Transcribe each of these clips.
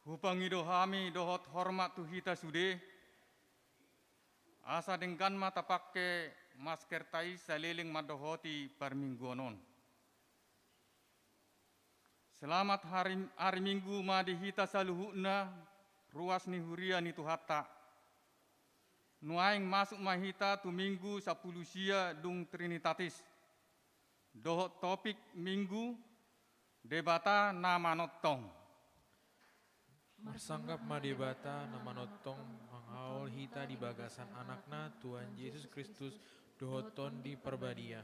Hupangido hami dohot hormat tu hita sude, asa dengkan mata pakai masker tai saliling madohoti parmingguanon. Selamat hari Minggu madi hita saluhuna ruas ni huria ni tu hatta. Nuaing masuk mahita tu minggu 10 sia dung Trinitatis. Dohot topik minggu debata nama notong. Marsanggap madebata nama notong menghaul hita di bagasan anakna Tuhan Yesus Kristus dohoton di perbadia.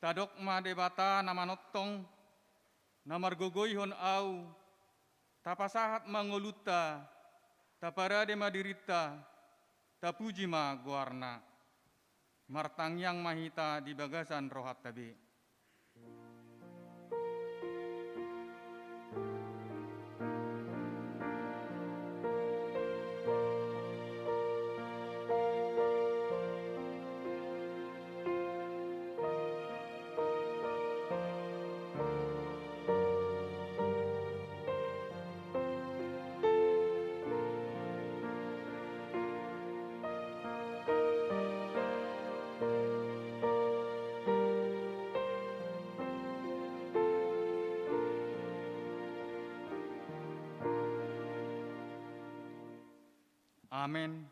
Tadok madebata nama notong namar gogoihon au tapasahat mangoluta taparade madirita tapuji ma guarna martangyang mahita di bagasan rohat tabe. Amin.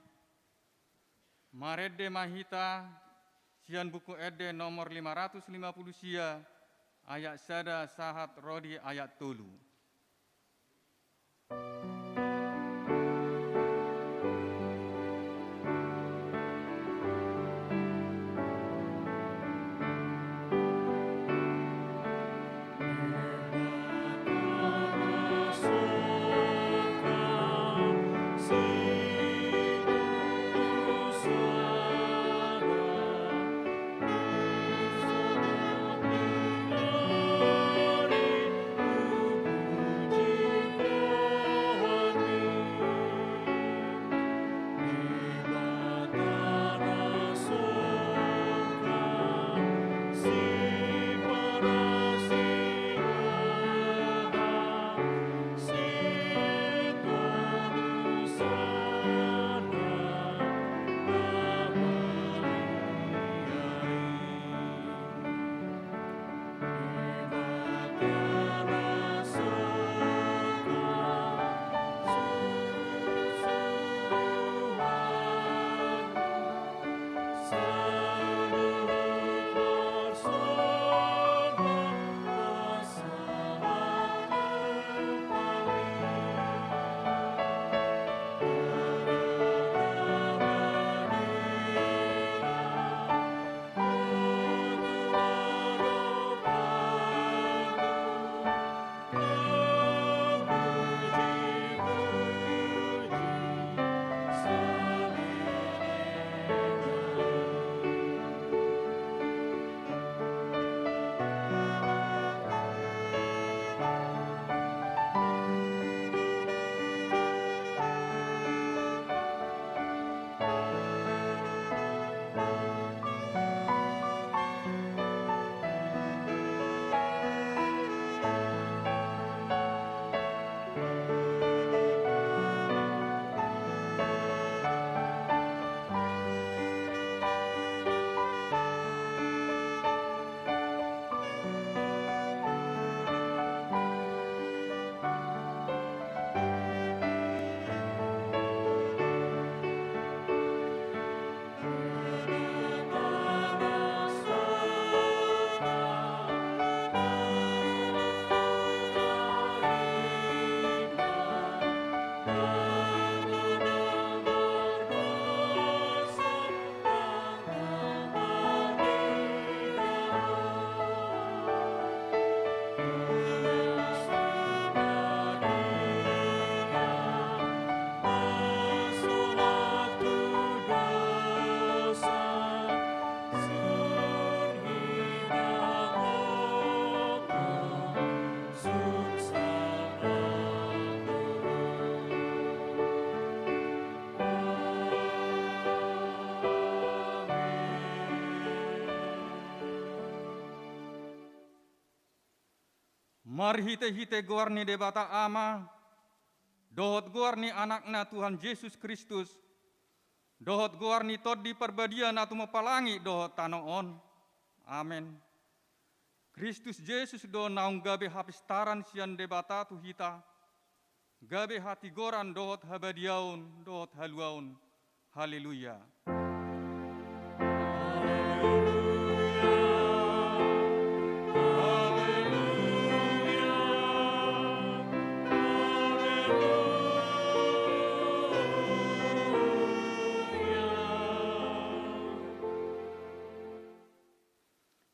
Marede mahita sian buku ede nomor 550 sia ayat sada sahat rodi ayat tulu. Mari hite guarni debata ama, dohot guarni anakna Tuhan Yesus Kristus, dohot guarni todi perbadian atu mepalangi dohot tanoon. Amen. Kristus Yesus do naung gabe hapistaran sian debata tu hita, gabe hati goran dohot habadiaun, dohot haluaun. Haleluya.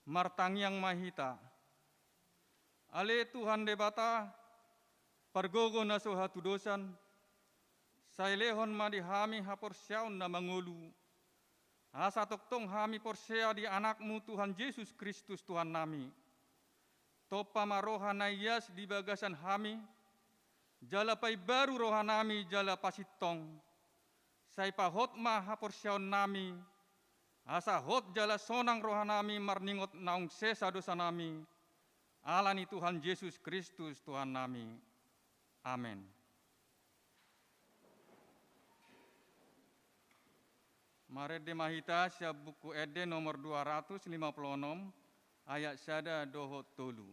Martangyang mahita, ale Tuhan debata, pargogo na so hatudosan, sailehon madihami haporsyaon na mangulu, asa toktong hami porsya di anakmu Tuhan Yesus Kristus Tuhan nami, topa maroha na iyas di bagasan hami, jala pay baru roha nami jala pasitong, say pahot ma haporsyaon nami, asa hot jala sonang rohanami marningot naung sesa dosa nami. Alani Tuhan Yesus Kristus Tuhan nami. Amin. Marede mahita siap buku ede nomor 256 ayat sada dohot tolu.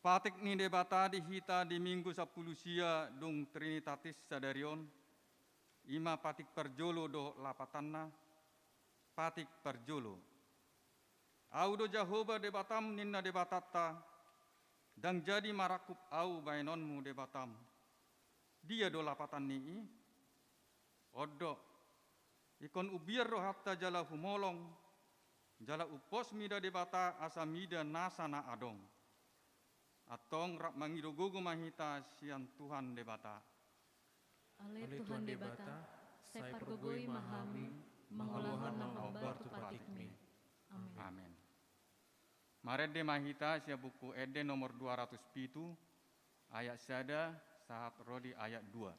Patik ni debata di hita di minggu 10 sia dung Trinitatis sadarion, ima patik perjolo do lapatanna, patik perjolo. Audo Jehovah debatam ninna debatata, dang jadi marakup au bainonmu debatam. Dia do lapatan nii, odo, ikon ubiar do hatta jala humolong, jala upos mida debata asa mida nasana adong. Atong rak mangidogogo mahita sian Tuhan debata. Ale Tuhan debata, saya pergogoi mahami, mangolahan nang obar tu patikmi. Amin. Amin. Marede mahita sia buku ede nomor 207 ayat sada saat rodi ayat 2.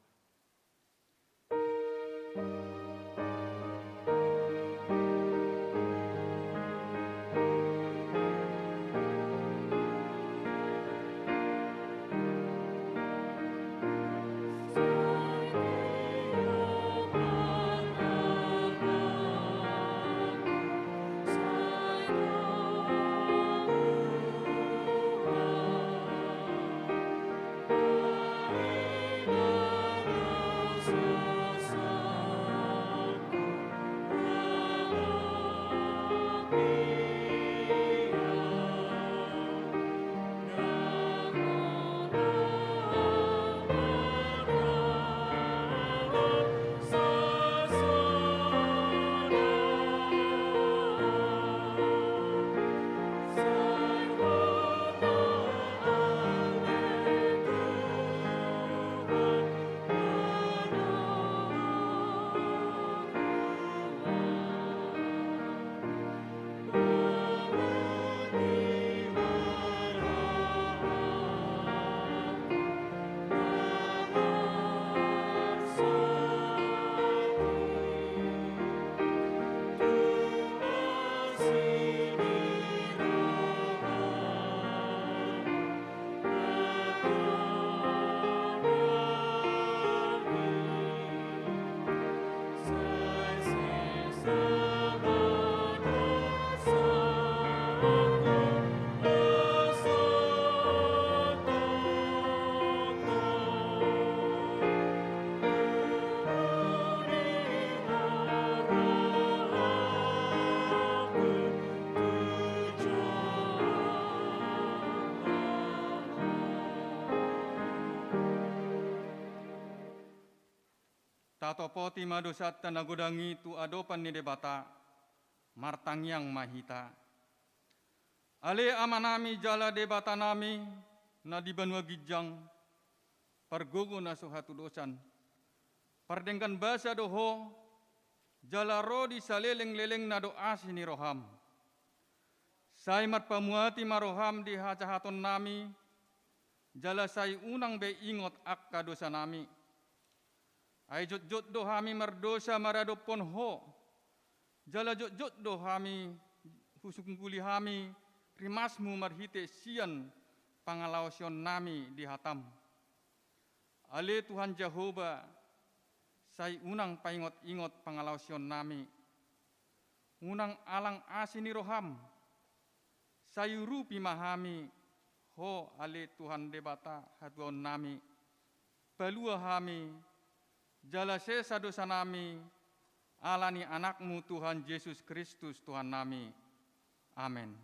Patopoti madosat tanagodangi tu adopan ni debata, martangyang mahita. Ale amanami jala debata nami, na di banua gijang, pargogo na suhatu dosan. Pardengkan basa doho, jala rodi saleleng-leleng na doa sini roham. Saimat pamuati maroham di hacahaton nami, jala say unang be ingot akka dosa nami. Ay jot-jot do hami mardosa maradopon ho. Jala jot-jot do hami husungkuli hami rimasmu marhite sian pangalausion nami di hatam. Ale Tuhan Jehovah, say unang paingot-ingot pangalausion nami. Unang alang asini roham. Sayuru pimahami ho ale Tuhan debata hatuan nami. Palua hami jala sesa dosa nami, alani anakmu Tuhan Yesus Kristus Tuhan nami. Amin.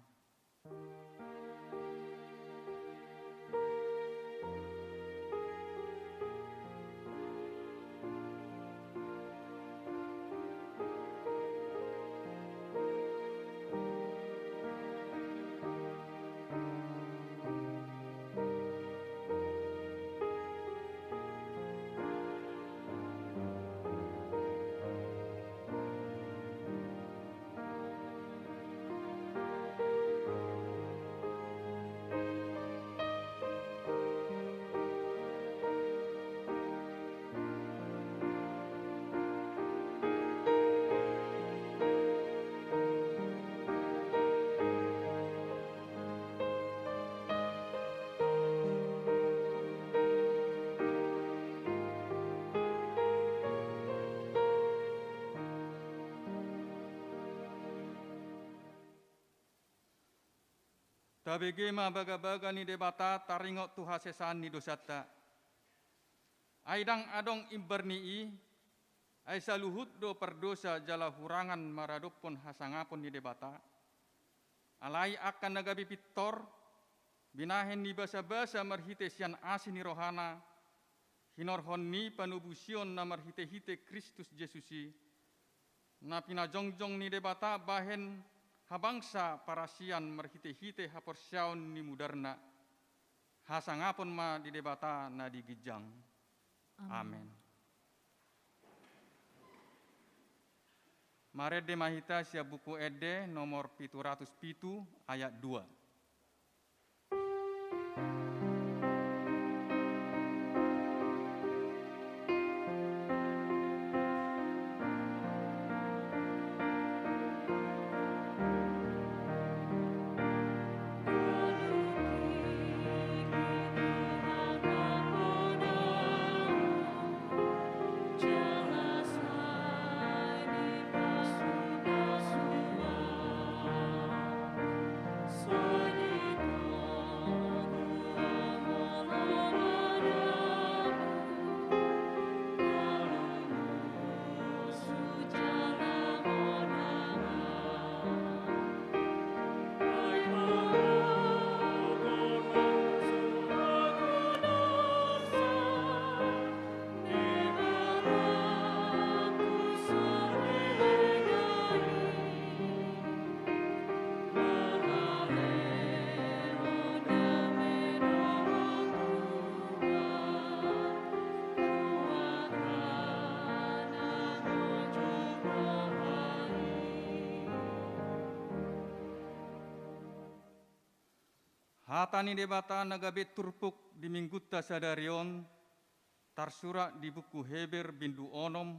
Tabegema baga-baga ni debata taringot tu hasesan ni dosata. Aidang adong imbarnii, ay saluhut do perdosa jala hurangan maradopon hasangapon ni debata. Alai akan nagabi pitor, binahen ni basa-basa marhite sian asin ni rohana, hinorhon ni panubusion na marhite-hite Kristus Jesusi, na pinajongjong ni debata bahen habangsa parasian marhite-hite haporsyaon ni mudarna. Hasangapon ma di debata na digijang. Amen. Marede mahita sia buku ede nomor 707 ayat 2. Hatani debata nagabit turpuk di minggutta sadarion, tarsura di buku Heber bindu onom,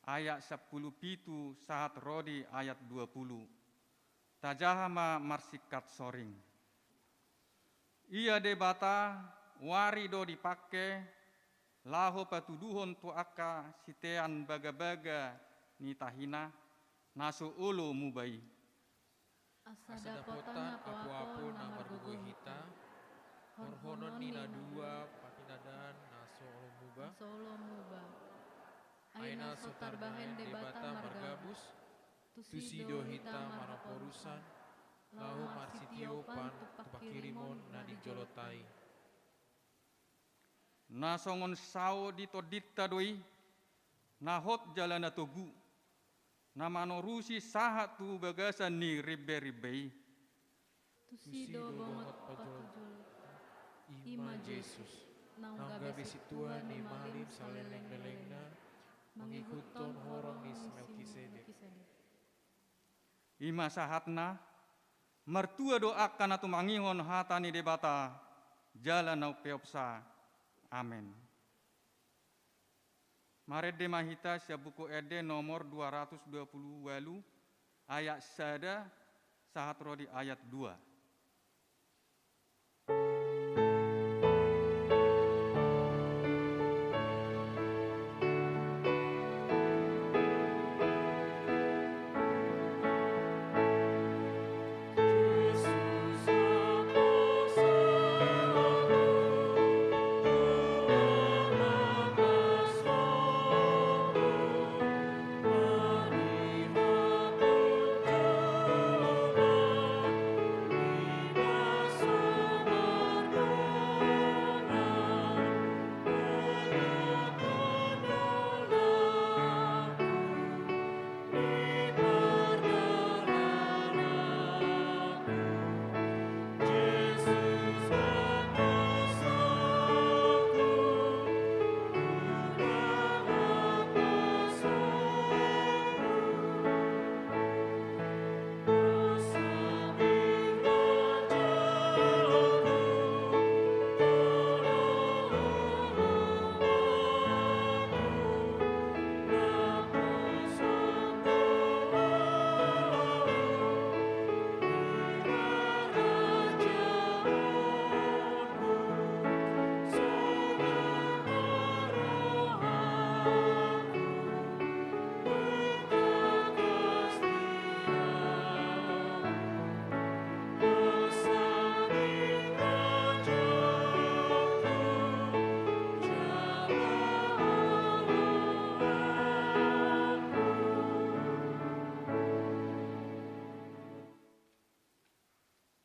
ayat 10 pitu saat rodi ayat 20. Tajahama marsikat soring. Ia debata wari do dipake, laho patuduhon tuaka sitean baga-baga ni tahina, naso ulo mubai. Asada potan apu-apu na margogo hita, horhonon ni na dua patinadan na solo muba. Aina sotar bahen debata margabus, tusido hita maraporusan, lahu marsitio pan tupakirimon na dijolotai. Nasongon sao dito ditta doi, nahot jalana togu, namanorusi sahat tu bagasan ni ribe-ribei. Tusido bongot patujul. Ima Jesus, nangga bisituan ni malim saleleng-lelengna, mengikuton horong ni Melkisedek. Ima sahatna, mertua doakan atu mangihon hatani debata, jalan nau peopsa. Amin. Marede mahita sia buku ede nomor 220 walu, ayat sada, sahat rodi ayat 2.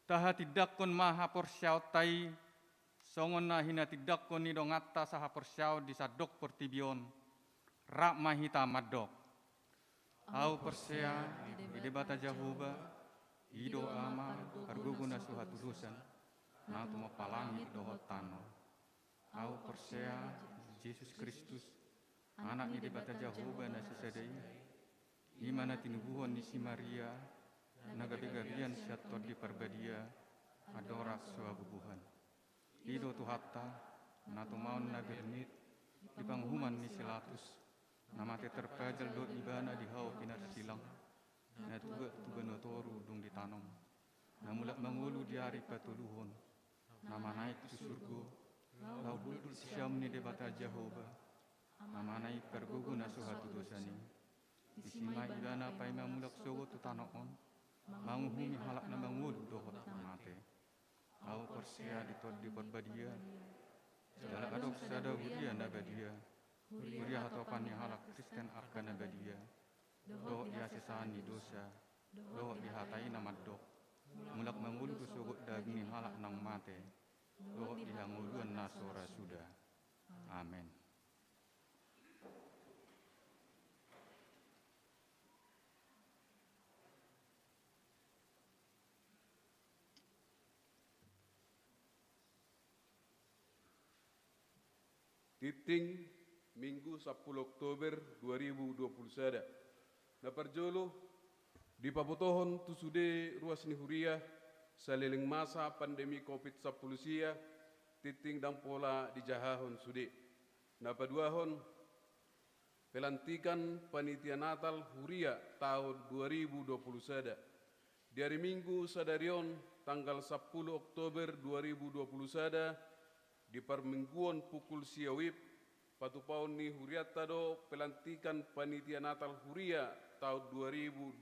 Taha tidak kon maha porsyau tai, songon na hina tidak kon ni dongatta saha porsyau di sadok portibion, rak mahita madok. Au persea, ide bata jahuba, ido ama, karguguna suhatu dusan, na tumo palangi dohot tano. Au persea, Yesus Kristus, anak ide bata jahuba na sesadai, imana tinubuhon ni si Maria, nagabi-gabian siator di perbadia, adorak suabubuhan. Ido tu hatta, natu maun nabernit, di panghuman ni silatus, namate terpajal do ibana di hau pinat silang, na tuga notoru dung ditanam, namulak mangulu di hari patuluhon, nama naik tu surgo, lau dudul syam ni debata Jehovah, nama naik pergugu nasuhatu dosani, disimai ibana pai mamulak sogo tu tanaon, manguhumi halak na mangulu dohot mate. Au persea ditod di perbadia, dalam adok sada huria nabadia, huria hatopan ni halak Kristen akan nabadia, dohot dia sesani dosa, dohot dihatai namadok, mulak mangulu dosogot daging halak nang mate, dohot dihanguluan nasora sudah. Amin. Titing Minggu 10 Oktober 2021. Naparjolo di pabotohon tu sude ruas ni huria saleleng masa pandemi COVID-19 sia titing dan pola di jahahon sude. Napaduahon pelantikan panitia Natal huria tahun 2021. Di hari Minggu sadarion tanggal 10 Oktober 2021 di permingguan pukul siawip patupaun ni huria tado pelantikan panitia Natal huria tahun 2021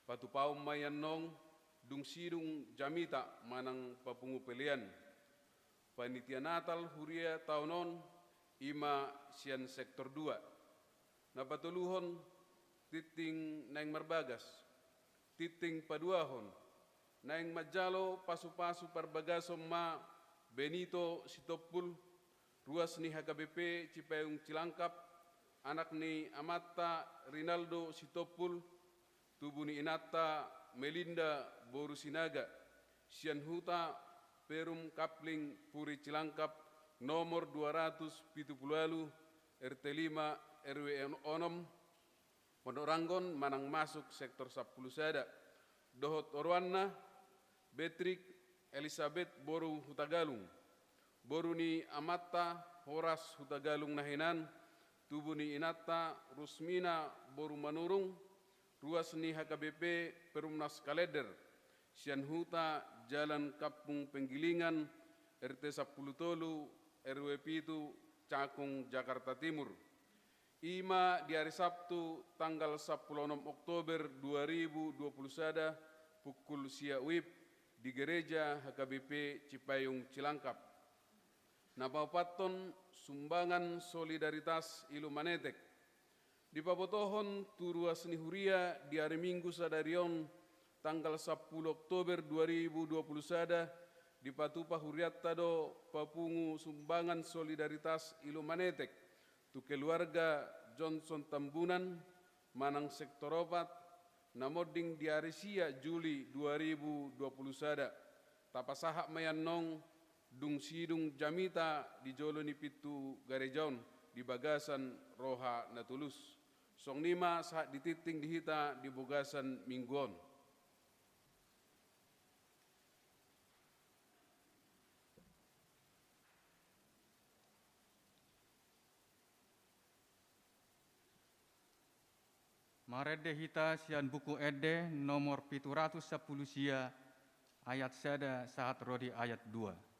patupaun mayanong dung sidung jamita manang papungu pelian panitia Natal huria tahunon ima sian sektor 2 napatuluhon titing naing marbagas titing paduahon naing majalo pasu-pasu parbagasom ma Benito Sitopul, ruas ni HKBP Cipayung Cilangkap, anak ni Amatta Rinaldo Sitopul, tubuh ni Inata Melinda Borusinaga, sian huta Perum Kapling Puri Cilangkap, nomor 270 RT 5 RW 6, Pondok Ranggon, Manang Masuk, sektor 10 Sada, Dohot Orwana, Betrik Elizabeth Boru Hutagalung, Boru ni Amatta Horas Hutagalung Nahinan, tubuh ni Inata Rusmina Boru Manurung, ruas ni HKBP Perumnas Kaleder, sian huta Jalan Kampung Penggilingan, RT 10 Tolu, RW 7, Cakung, Jakarta Timur. Ima di hari Sabtu tanggal 16 Oktober 2021 pukul siawib di gereja HKBP Cipayung Cilangkap. Napaupaton sumbangan solidaritas ilu manetek. Di pabotohon turuas ni Huria di hari Minggu sadarion tanggal 10 Oktober 2021 di Patupa Huriattado papungu sumbangan solidaritas ilu manetek tu keluarga Johnson Tambunan Manang sektor opat namoding di hari sia Juli 2021 tapasahak mayannong dung sidung jamita di Joloni Pitu Garejaon di Bagasan Roha Natulus song nima saat dititing dihita di Bogasan Mingguon. Marede hita sian buku ede nomor 710 sia ayat sada saat rodi ayat 2.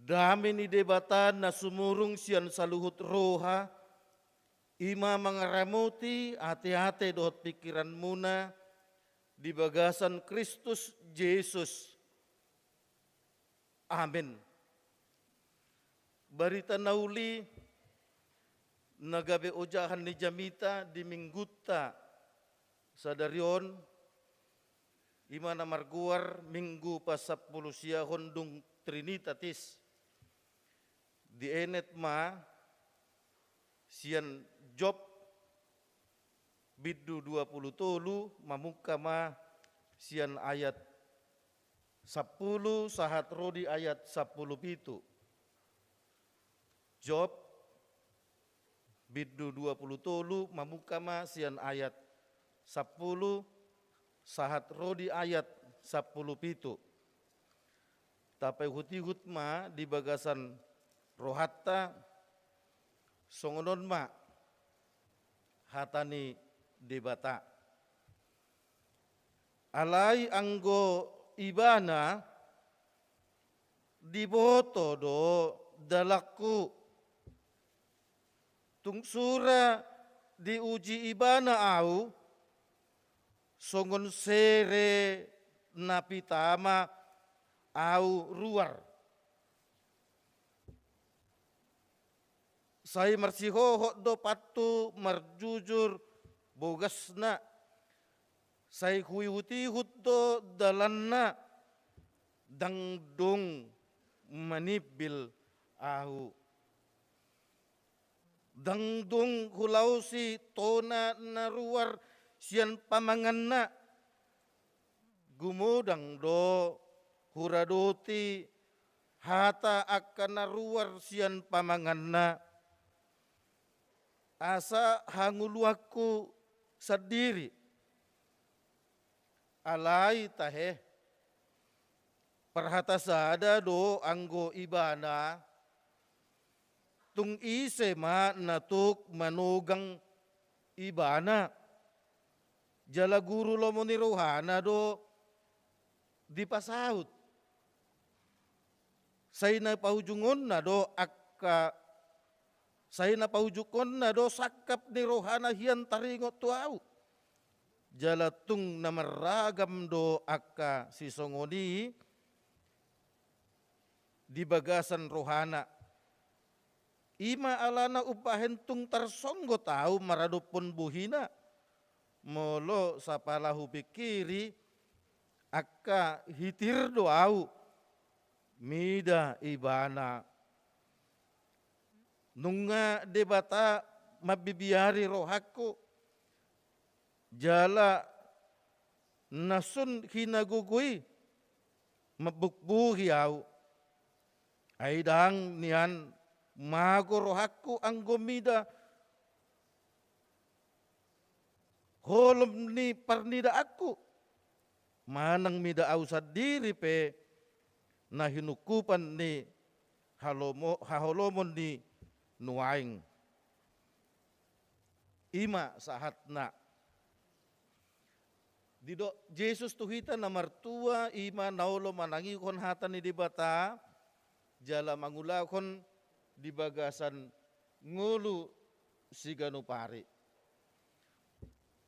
Dami ni debatan na sumurung siyan sa luhut roha, ima mangaramuti hati-hati dohot pikiran muna di bagasan Kristus Yesus. Amin. Barita nauli nagabe ojahan ni Jamita di Mingguta sadarion ima na marguar Minggu pasapuluh sia hondung Trinitatis. Di enet ma sian Job biddu 20 tolu mamuka ma sian ayat 10 sahat rodi ayat 10 pitu. Job biddu 20 tolu mamuka ma sian ayat 10 sahat rodi ayat 10 pitu. Tapi huti-hut ma di bagasan rohatta songonon ma hatani debata. Alai anggo ibana diboto do dalaku tungsura diuji ibana au songon sere napitama au ruar. Saya marsihoho do patu marjujur bogasna. Saya huti-hut do dalanna dangdung manibil au. Dangdung hulau si tona naruar sian pamanganna gumudang do huradoti hata akan naruar sian pamanganna asa hanguluaku sendiri alai tahe perhata sada do anggo ibana tung ise ma natuk manugang ibana jala guru lo moni rohana do di pasaut say na paujungon na do akka say na paujukon na do sakap ni rohana hian taringot tuau jala tung namaragam do akka sisongoni di bagasan rohana. Ima alana upahen tung tarsonggo tahu maradupun buhina. Molo sapalahu pikiri akka hitir doau mida ibana. Nunga debata mabibiari rohaku jala nasun hinagugui mabukbuhi au. Aidang nian mago rohaku anggomida holom ni parnida aku manang mida au sadiri pe na hinukupan ni haholomon ni nuaing ima sahatna dido Jesus tuhita na martua ima naulo manangi kon hatan ni dibata jala mangulakon di bagasan ngulu siganu pari.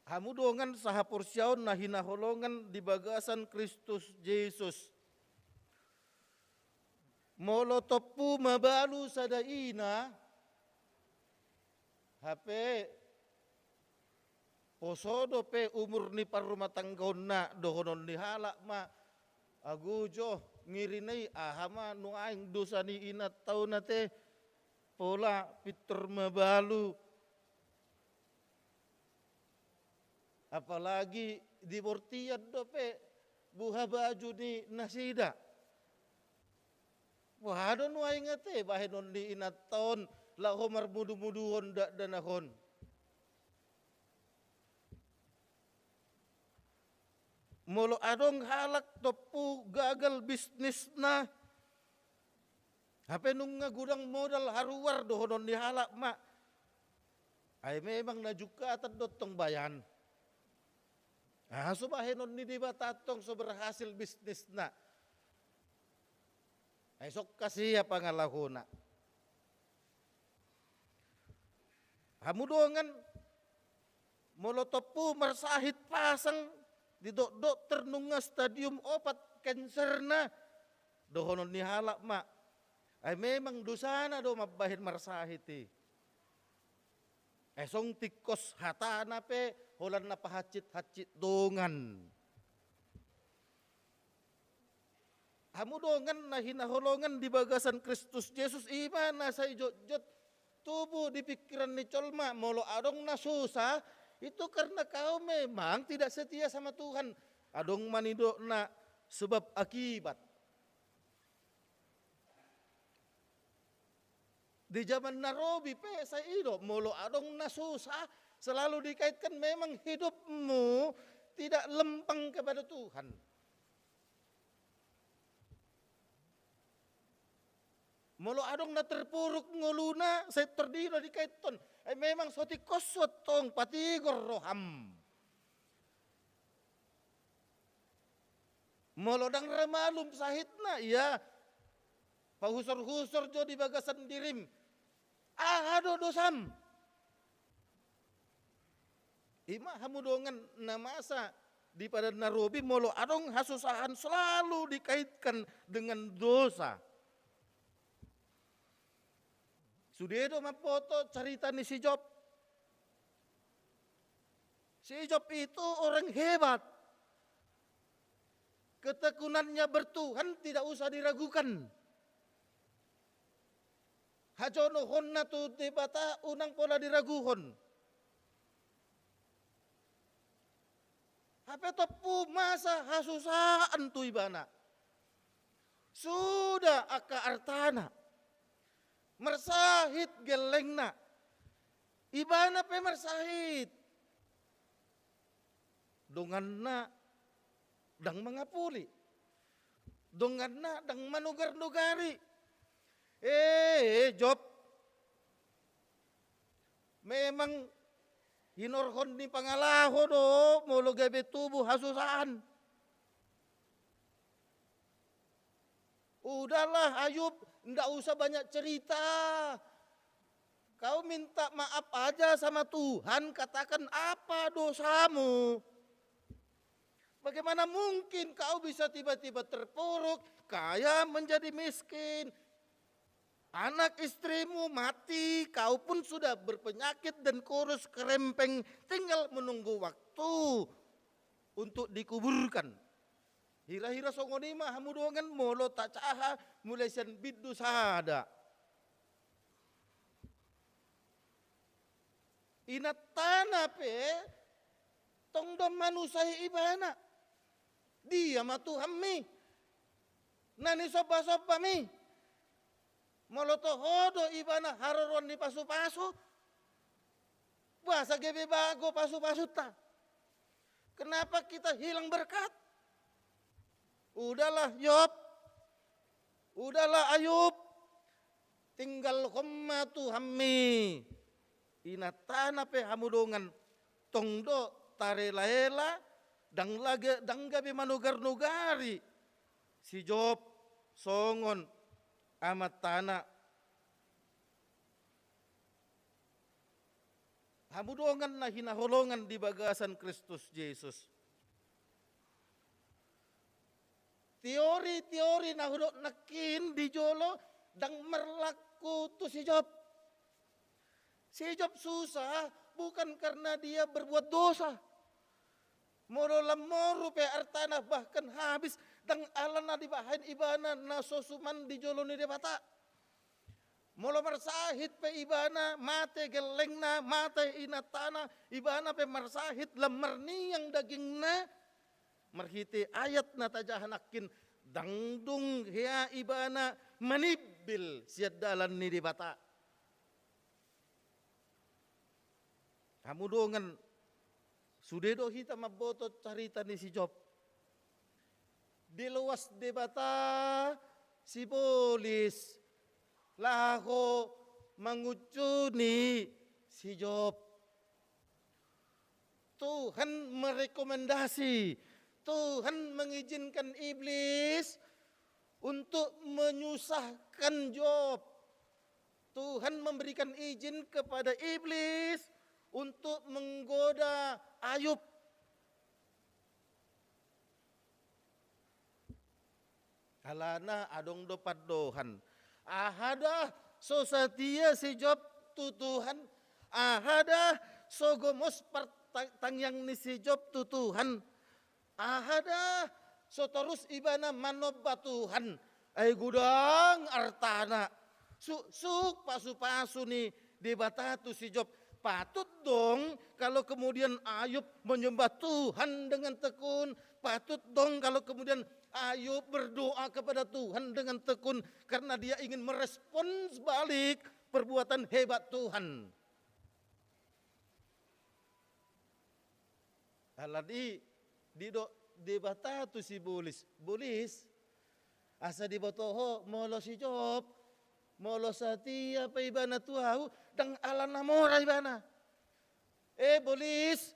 Hamudongan sahapursiaon na hinaholongan di bagasan Kristus Jesus. Molo topu mabalu sadaina hape posodo pe umur ni parumatanggaon na dohonon ni halak ma agujo ngirinay ahama nuaing dosa ni inat tau nate pola pitur mabalu apalagi di bortian dope buha baju ni nasida wahado nuaing ate bahenon ni inat taon laho marmudu-muduhon dak danahon molo adong halak topu gagal bisnis na hape nung nga gudang modal haruar dohonon di halak mak ay memang najuka atad dotong bayan subahenon ni dibatatong so berhasil bisnis na ay sok kasi pangalahuna hamudongan molo topu marsahit pasang di dokter nunga stadium opat cancer na dohonon ni halak mak ay memang dosana do mabahin marsahiti esong tikos hatana pe holan na pahacit-hacit dongan hamudongan na hinaholongan di bagasan Kristus Jesus imana sa ijot-jot tubuh di pikiran ni colma molo adong na susah itu karena kau memang tidak setia sama Tuhan. Adong manido na sebab akibat. Di zaman Narobi pe sa ido molo adong na susah selalu dikaitkan memang hidupmu tidak lempeng kepada Tuhan. Molo adong na terpuruk nguluna, saya terdiri di kaiton. Memang soti kosot tong patigor roham. Molo dang ramalum sahitna, iya. Pahusor-husor jo di bagasan dirim. Ahado dosam. Ima hamudongan namasa di pada narobi molo adong hasusahan selalu dikaitkan dengan dosa. Sudedo mapoto cerita ni si Job. Si Job itu orang hebat. Ketekunannya bertuhan tidak usah diragukan. Hajono honna tu debata unang pola diraguhon. Apa topu masa hasusaan tu ibana. Sudah aka artana. Mersahit gelengna. Ibana pe mersahit. Donganna dang mangapuli. Donganna dang manugar-nugari. Job. Memang hinorhon ni pangalaho do molo gabe tubuh hasusaan. Udahlah Ayub, ndak usah banyak cerita. Kau minta maaf aja sama Tuhan, katakan apa dosamu. Bagaimana mungkin kau bisa tiba-tiba terpuruk, kaya menjadi miskin. Anak istrimu mati, kau pun sudah berpenyakit dan kurus kerempeng, tinggal menunggu waktu untuk dikuburkan. Hira-hira songonima hamudongan molo tak caha mulai sen biddu sada. Inat tanah pe tongdom manusai ibana. Dia matu hammi. Nani sopa-sopa mi. Molo to hodo ibana haroron di pasu-pasu. Bahasa gebe bago pasu-pasu ta. Kenapa kita hilang berkat? Udahlah Job, udahlah Ayub, tinggal kommatu hammi. Inatana pe hamudongan tongdo tarelaela dang gabi manugar-nugari. Si Job songon amat tanah. Hamudongan na hinaholongan di bagasan Kristus Yesus. Teori-teori na hudok nakin di jolo dang merlaku tu si Job. Si Job susah bukan karena dia berbuat dosa. Moro lamoro pe artana bahkan habis dang alana di bahain ibana na sosuman di jolo ni debata. Molo marsahit pe ibana mate gelengna mate inatana ibana pe marsahit lemerni yang dagingna. Merhiti ayat na tajahanakin dangdung hea ibana manibil siad dalan ni di bata. Hamudongan sudedo hita maboto carita ni si Job. Di luas di bata si polis laho mengucuni si Job. Tuhan merekomendasi, Tuhan mengizinkan iblis untuk menyusahkan Job. Tuhan memberikan izin kepada iblis untuk menggoda Ayub. Alana adong dopat dohan. Ahada so setia si Job tu Tuhan. Ahada so gomos tangyang ni si Job tu Tuhan. Ahada so terus ibana manoba Tuhan. Ay gudang artana. Suk pasu-pasu ni di bata tu si Job. Patut dong kalau kemudian Ayub menyembah Tuhan dengan tekun. Patut dong kalau kemudian Ayub berdoa kepada Tuhan dengan tekun. Karena dia ingin merespons balik perbuatan hebat Tuhan. Aladi di bata tu si bolis asa di botoho molo si Job molo satia pa ibana tuau dang ala namora ibana. Bolis,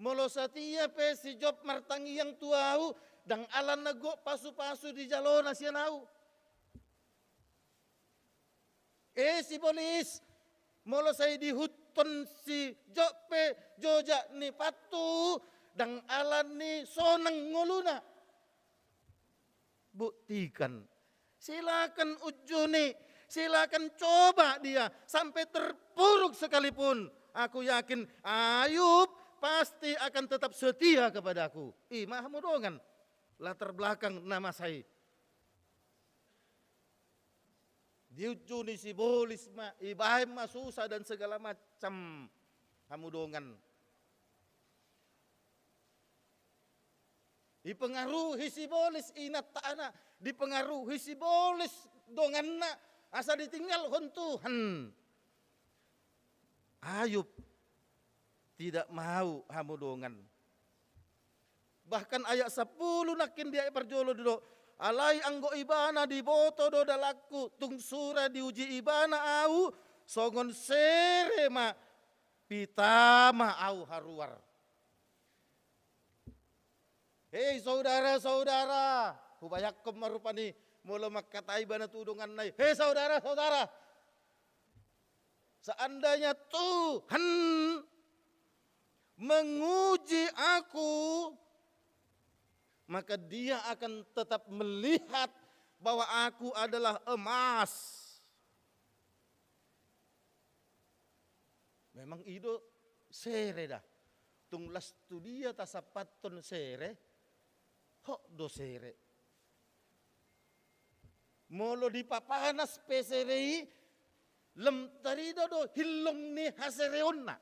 molo satia pe si Job martangi yang tuau dang ala nago pasu-pasu di jalona sianau. Si bolis, molo saya dihuton si Job pe joja ni patu dang ala ni sonang ngoluna. Buktikan. Silakan ujuni, silakan coba dia sampai terpuruk sekalipun. Aku yakin Ayub pasti akan tetap setia kepadaku. Mahmudongan latar belakang nama saya. Diujuni si bolis ibahem susah dan segala macam. Hamudongan. Dipengaruhi si bolis inat ta'ana. Dipengaruhi si bolis donganna asa ditinggal hon Tuhan. Ayub tidak mau hamudongan. Bahkan ayat 10 nakin dia perjolo dulu. Alai anggo ibana di boto do dalaku tung sura diuji ibana au songon serema pitama au haruar. Hei saudara-saudara, hubayak kemarupani mula makatai bana tudungan nai. Hei saudara-saudara, seandainya Tuhan menguji aku, maka dia akan tetap melihat bahwa aku adalah emas. Memang ido sere dah. Tunglas tu dia tasapaton sere. Hok do sere. Molo di papanas peserei lem tarido do hilong ni hasereonna.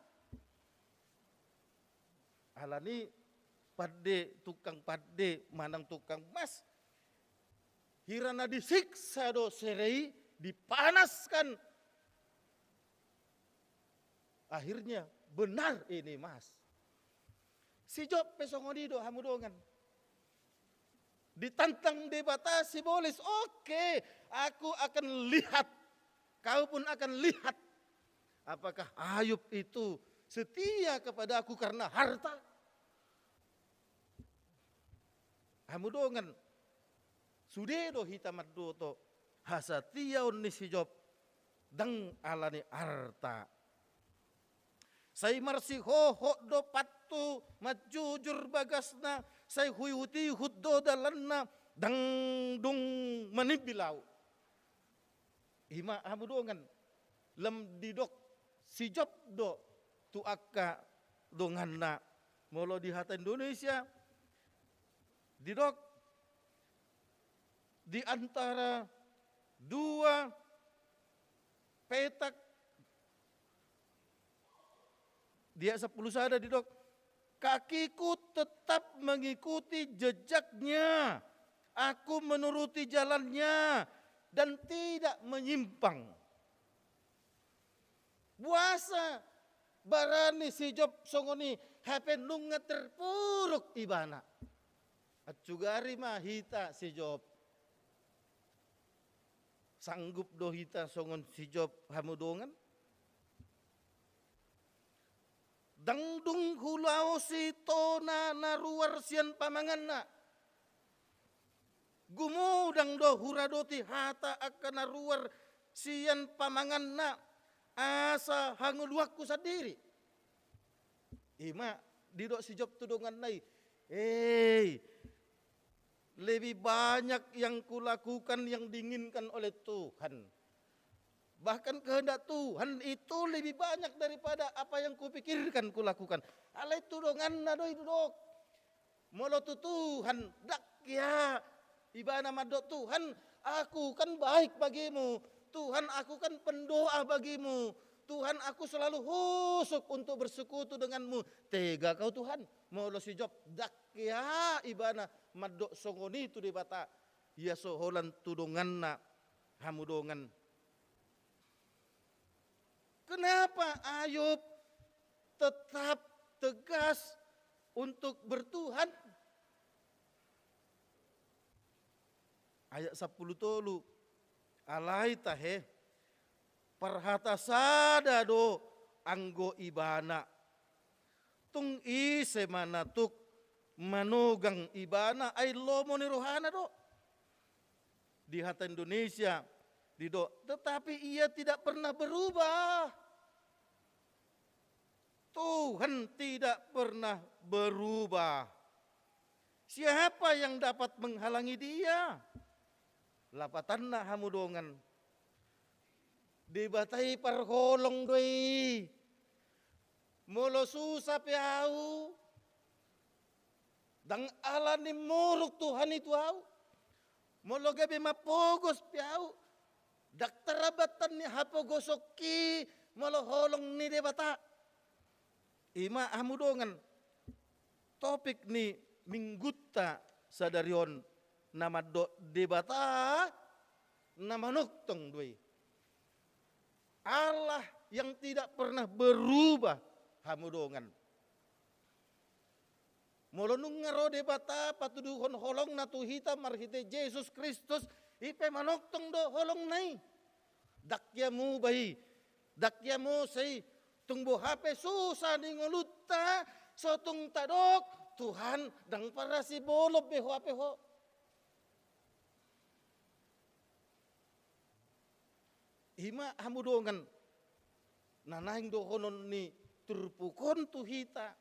Alani pade tukang pade manang tukang mas. Hirana disiksa do serei dipanaskan. Akhirnya benar ini mas. Si Job pesongodi do hamudongan. Ditantang debatasi bolis, oke, aku akan lihat, kau pun akan lihat. Apakah Ayub itu setia kepada aku karena harta? Hamudongan, sudedo hitamat doto, hasatiaon ni si Job, dang alani harta. Saya marsi hoho do patu majujur bagasna saya huyuti huddo dalanna dang dung manibilau. Ima hamudongan lem didok si Job do tu akka donganna molo di hata Indonesia didok di antara dua petak dia 10 sada didok. Kakiku tetap mengikuti jejaknya. Aku menuruti jalannya dan tidak menyimpang. Puasa barani si Job songoni hapen nunga terpuruk ibana. At sugari mahita si Job. Sanggup dohita songon si Job hamudongan. Dangdung hulao si tona naruar sian pamanganna. Gumudang do huradoti hata akan naruar sian pamanganna. Asa hanguluakku sendiri. Ima didok si Job tudungan nai. Lebih banyak yang kulakukan yang diinginkan oleh Tuhan. Bahkan kehendak Tuhan itu lebih banyak daripada apa yang kupikirkan kulakukan. Alai tudongan nado itu dok. Molo tu Tuhan dak ya. Ibana madok Tuhan aku kan baik bagimu. Tuhan aku kan pendoa bagimu. Tuhan aku selalu husuk untuk bersekutu denganmu. Tega kau Tuhan. Molo si Job dak ya ibana madok songoni tu di bata. Ya soholan tudongan na hamudongan. Kenapa Ayub tetap tegas untuk bertuhan? Ayat 10 tolu. alai tahe perhata sada do anggo ibana tung ise manatuk manugang ibana ay lomo ni rohana do di hata Indonesia di do, tetapi ia tidak pernah berubah. Tuhan tidak pernah berubah. Siapa yang dapat menghalangi dia? Lapatanna hamudongan. Dibatai parholong doi. Molo susah piau. Dang ala ni muruk Tuhan itu au. Molo gabi mapogos piau. Daktarabatan ni hapogosoki. Molo holong ni debata. Ima hamudongan. Topik ni minggutta sadarion nama debata nama nuktong doi. Allah yang tidak pernah berubah hamudongan. Molonung ngaro debata patuduhon holong na tuhita marhite Yesus Kristus ipe manoktong do holong nai. Dakyamu bayi, dakyamu say tungbo hape susah ni ngolutta sotung tadok Tuhan dang para si bolob beho ape ho. Hima hamudongan nanaing dohonon ni turpukon tuhita.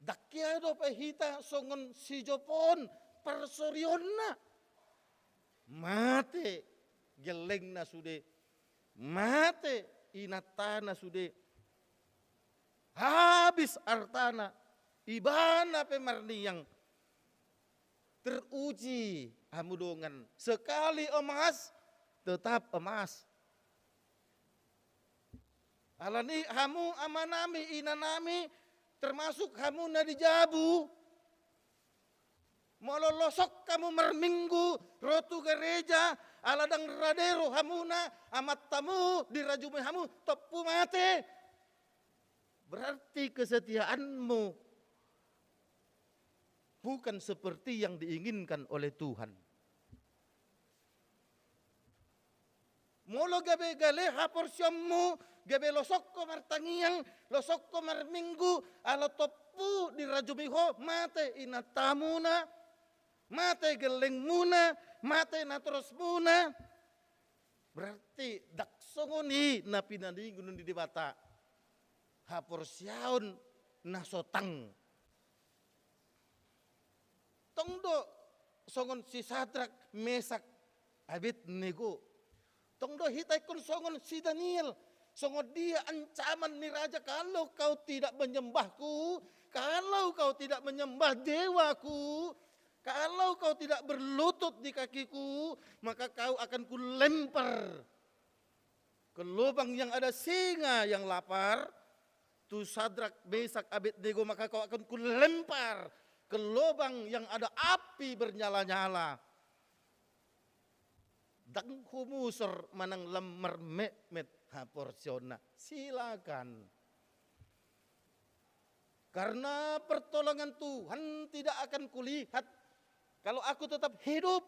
Dakya do pehita songon si Jopon persorion na. Mate geleng na sude. Mate inatana sude. Habis artana. Ibana pemarni yang teruji hamudongan. Sekali emas tetap emas. Alani hamu amanami inanami termasuk hamu na dijabu. Mololosok kamu merminggu rotu gereja aladang radero hamuna amat tamu dirajumi hamu topu mate. Berarti kesetiaanmu bukan seperti yang diinginkan oleh Tuhan. Molo gabe gale haporsyamu gabe losok ko martangiang losok ko marminggu ala topu dirajumiho mate inatamuna mate geleng muna mate natros muna. Berarti daksongoni na pinanigunun di debata haporsyaon nasotang. Tongdo songon si Sadrak Mesak Abednego. Tongdo hitai kun songon si Daniel. Songon dia ancaman ni raja kalau kau tidak menyembahku, kalau kau tidak menyembah dewaku, kalau kau tidak berlutut di kakiku, maka kau akan kulempar ke lubang yang ada singa yang lapar. Tu Sadrak Mesak Abednego maka kau akan kulempar ke lubang yang ada api bernyala-nyala. Dang humusor manang lemmer met haporsiona. Silakan. Karena pertolongan Tuhan tidak akan kulihat kalau aku tetap hidup.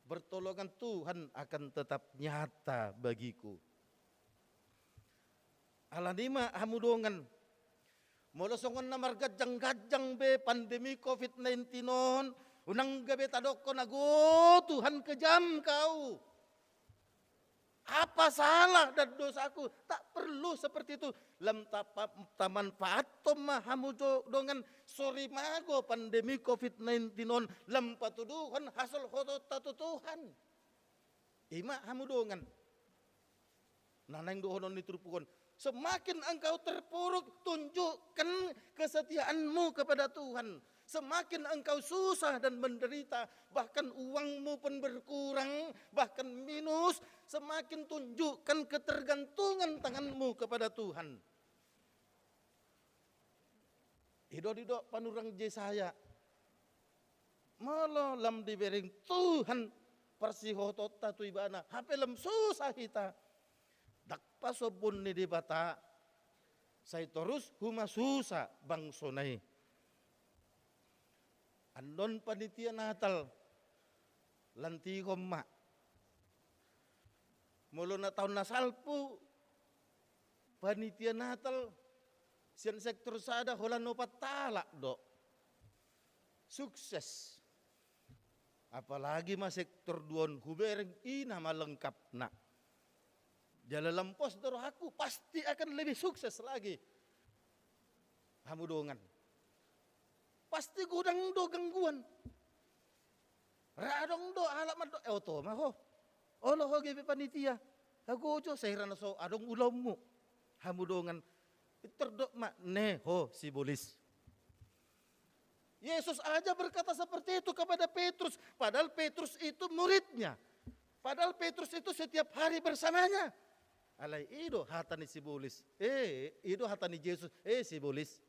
Pertolongan Tuhan akan tetap nyata bagiku. Alanima hamudongan. Molo songon namar gajang-gajang be pandemi COVID-19 non. Unang gabe tadoko nago Tuhan kejam kau. Apa salah dan dosaku? Tak perlu seperti itu. Lam taman patom mahamu dongan sorry mago pandemi COVID-19 non. Lam patuduhan hasil hoto tatu Tuhan. Ima hamu dongan. Nanang dohonon niturpukon. Semakin engkau terpuruk, tunjukkan kesetiaanmu kepada Tuhan. Semakin engkau susah dan menderita, bahkan uangmu pun berkurang, bahkan minus, semakin tunjukkan ketergantungan tanganmu kepada Tuhan. Hido-hido panurang Yesaya. Malo lam dibering Tuhan persihoto tatu ibana, hapelam susah kita. Dakpa sobun ni dibata, saya terus huma susah bang sonai. andon panitia Natal lanti koma mulu na tahun nasalpu panitia Natal sian sektor sada holan opat talak do sukses apalagi mas sektor duon hubereng ina malengkap nak jalan lempos doro aku pasti akan lebih sukses lagi hamudongan pasti gudang do gangguan radong do alamat do otoma ho olo ho gebe panitia aku ojo sairana so adong ulommu hamudongan terdok mak ne ho si bolis Yesus aja berkata seperti itu kepada Petrus padahal Petrus itu muridnya padahal Petrus itu setiap hari bersamanya alai ido hatani si bolis ido hatani Yesus si bolis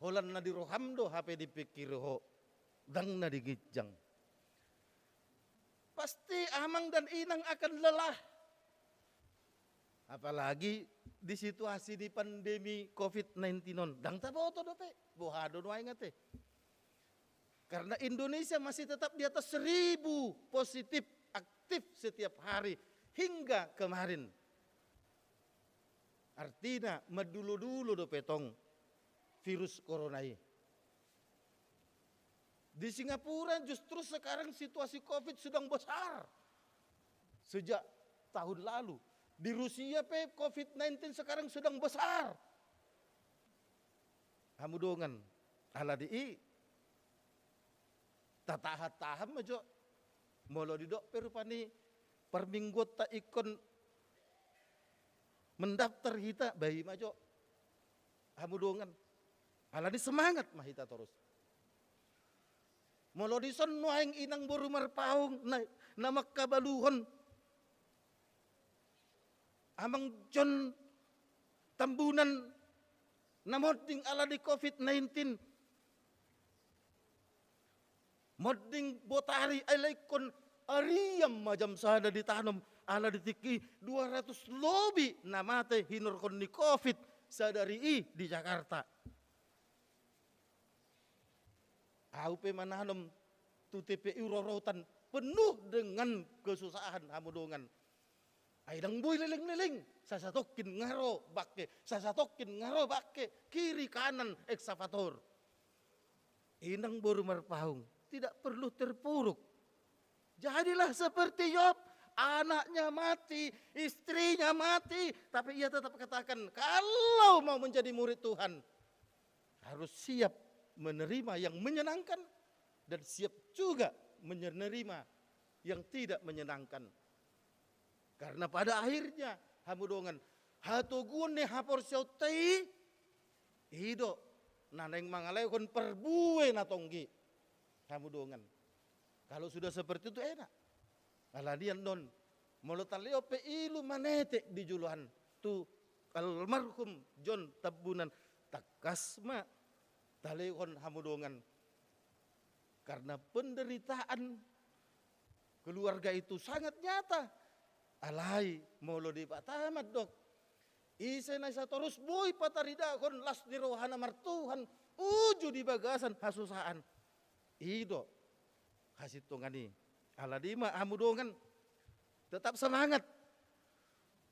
holan na di roham do hape dipikir ho dang na digijang pasti amang dan inang akan lelah apalagi di situasi di pandemi COVID-19 non dang taboto do pe bohado no ingate karena Indonesia masih tetap di atas 1.000 positif aktif setiap hari hingga kemarin artinya medulu-dulu do petong virus corona ini. Di Singapura justru sekarang situasi COVID sedang besar. Sejak tahun lalu. Di Rusia COVID-19 sekarang sedang besar. Hamudongan. Aladi tatahat-taham aja. Molo didok perupani perminggot tak ikon mendaftar hita bayi majo. Hamudongan. Aladi semangat mahita terus. Molo di son nuaing inang boru marpaung na makabaluhon. Amang John tambunan namoding aladi COVID-19. Moding botari alaikon ariam majam sada ditanam ala ditiki 200 lobi namate hinurkon ni COVID sadari di Jakarta. Aupe mananom tu TPU rorotan penuh dengan kesusahan hamudongan. Aidang boy liling-liling, sasatokin ngaro bakke, kiri kanan eksavator. Inang baru marpaung, tidak perlu terpuruk. Jadilah seperti Yob, anaknya mati, istrinya mati, tapi ia tetap katakan kalau mau menjadi murid Tuhan harus siap menerima yang menyenangkan dan siap juga menerima yang tidak menyenangkan. Karena pada akhirnya hamudongan hatugun ne hapor syautai ido naneng mangalekon perbuwe na tonggi hamudongan. Kalau sudah seperti itu enak. Aladian don molotaleo pe ilu manete di juluhan tu almarhum John Tabunan takasma talehon hamudongan. Karena penderitaan keluarga itu sangat nyata. Alai molo di patamat dok. Ise na sa terus boy patarida kon las di rohana martuhan uju di bagasan hasusaan. Ido hasitongani aladima hamudongan tetap semangat.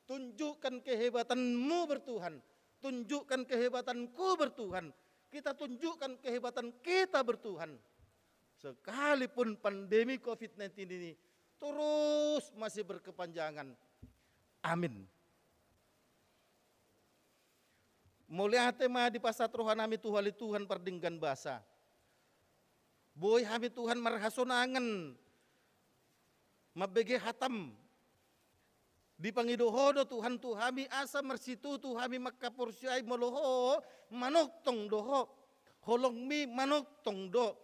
Tunjukkan kehebatanmu bertuhan. Tunjukkan kehebatanku bertuhan. Kita tunjukkan kehebatan kita bertuhan. Sekalipun pandemi COVID-19 ini terus masih berkepanjangan. Amin. Mulai tema di pasat rohan kami Tuhan perdinggan basa. Boy kami Tuhan marhasonangan. Mabege hatam. Di pangidohodo Tuhan tuhami asa mersitu tuhami makaporsyai moloho manok tong doho. Holong mi manok tong do.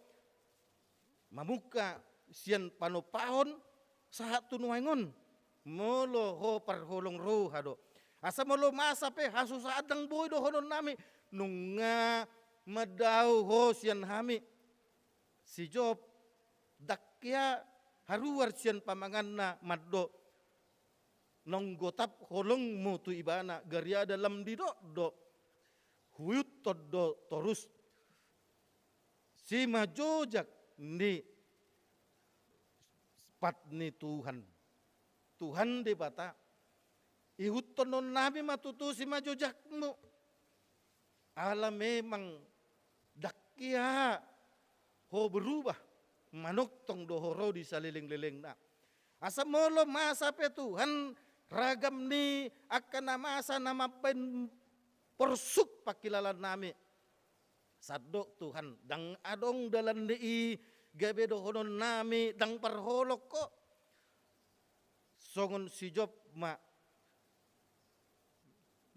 Mamuka sian panopahon sahat tunuangon. Moloho parholong rohado. Asa molo masa pe hasusaat dang boy dohonon nami. Nunga madau ho sian hami. Si Job dakya haruar sian pamangan na maddo. Nonggotap holong mo tu ibana garia dalam dido do. Huyut todo torus. si majojak ni pat ni Tuhan. Tuhan di bata ihuton non nabi matutu si majojakmu. Ala memang dakya ho berubah manuk tong dohoro di saliling-liling na. Asa molo masa pe Tuhan ragam ni akan namasa nama pen persuk pakilalan nami. Sadok Tuhan dang adong dalan di gabe dohonon nami dang parholok ko. Songon si Job ma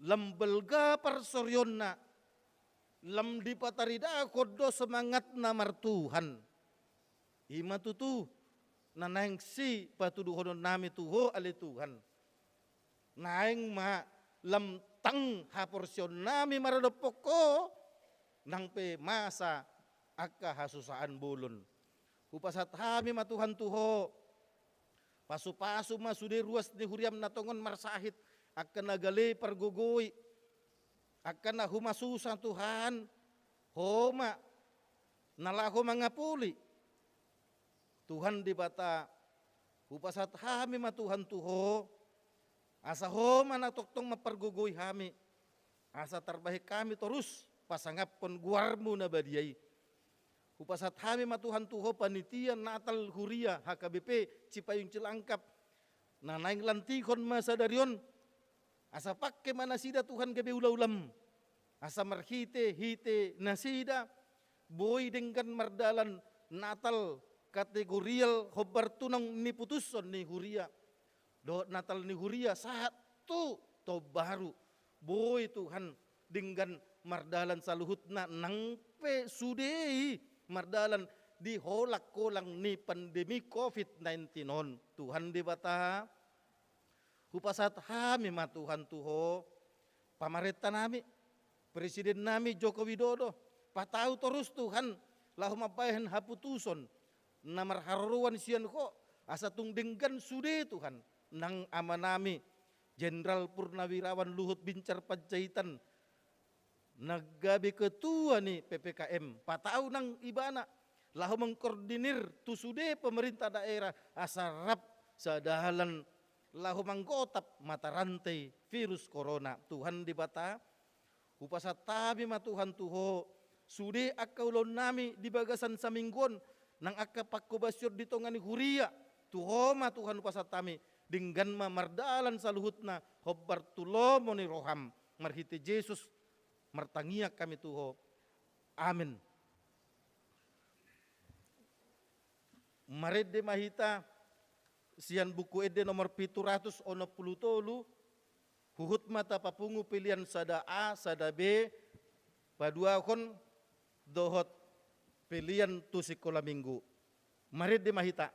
lambelga parsoryon na lam di patarida kodo semangat namar Tuhan. Ima tutu nanang si patuduhonon nami tuho ali Tuhan. Naing ma lam tang haporsyon nami maradopok ko nang pe masa akka hasusaan bulun. Upasat hami matuhan tuho. Pasu-pasu masude ruas ni huriam natongon marsahit akan nagale pargugoy. Akan na humasusa Tuhan. Homa nalaho mangapuli. Tuhan di bata upasat hami matuhan tuho. Asa homa natoktong mapargugoy hami. Asa tarbahik kami terus pasangap pon guarmu na badiyay. Upasat hami matuhan tuho panitian natal huria HKBP Cipayung Cilangkap. Nanaing lantikon masa darion. Asa pakke manasida Tuhan gabe ulam. Asa marhite hite nasida. Boy dengan mardalan natal kategorial hobar tunang ni putuson ni huria. Do natal ni huria satu to baru. Boy Tuhan dengan mardalan saluhutna nangpe sudei mardalan di holak kolang ni pandemi COVID-19 on. Tuhan di bata hupasat hami matuhan tuho pamareta nami presiden nami Joko Widodo patau terus Tuhan lahu mabayan haputuson namar haruan sian ko asa tungdenggan sude Tuhan nang amanami Jenderal Purnawirawan Luhut Bincar Panjaitan nagabi ketua nih PPKM patau nang ibana lahu mengkoordinir tusude pemerintah daerah asarap sadahalan lahu manggotap mata rantai virus corona. Tuhan di bata upasa tabi matuhan tuho sude akaulon nami di bagasan saminggon nang akka pakkubasyur di tongani huria tuho ma Tuhan upasa tami dinggan ma mardalan saluhutna hobbar tulomo ni roham marhiti Yesus martangiak kami tuho. Amin. Marede mahita sian buku ede nomor 760 huhut mata papungu pilihan sada A, sada B, padua kon dohot pilihan tu sekolah minggu. Marede mahita.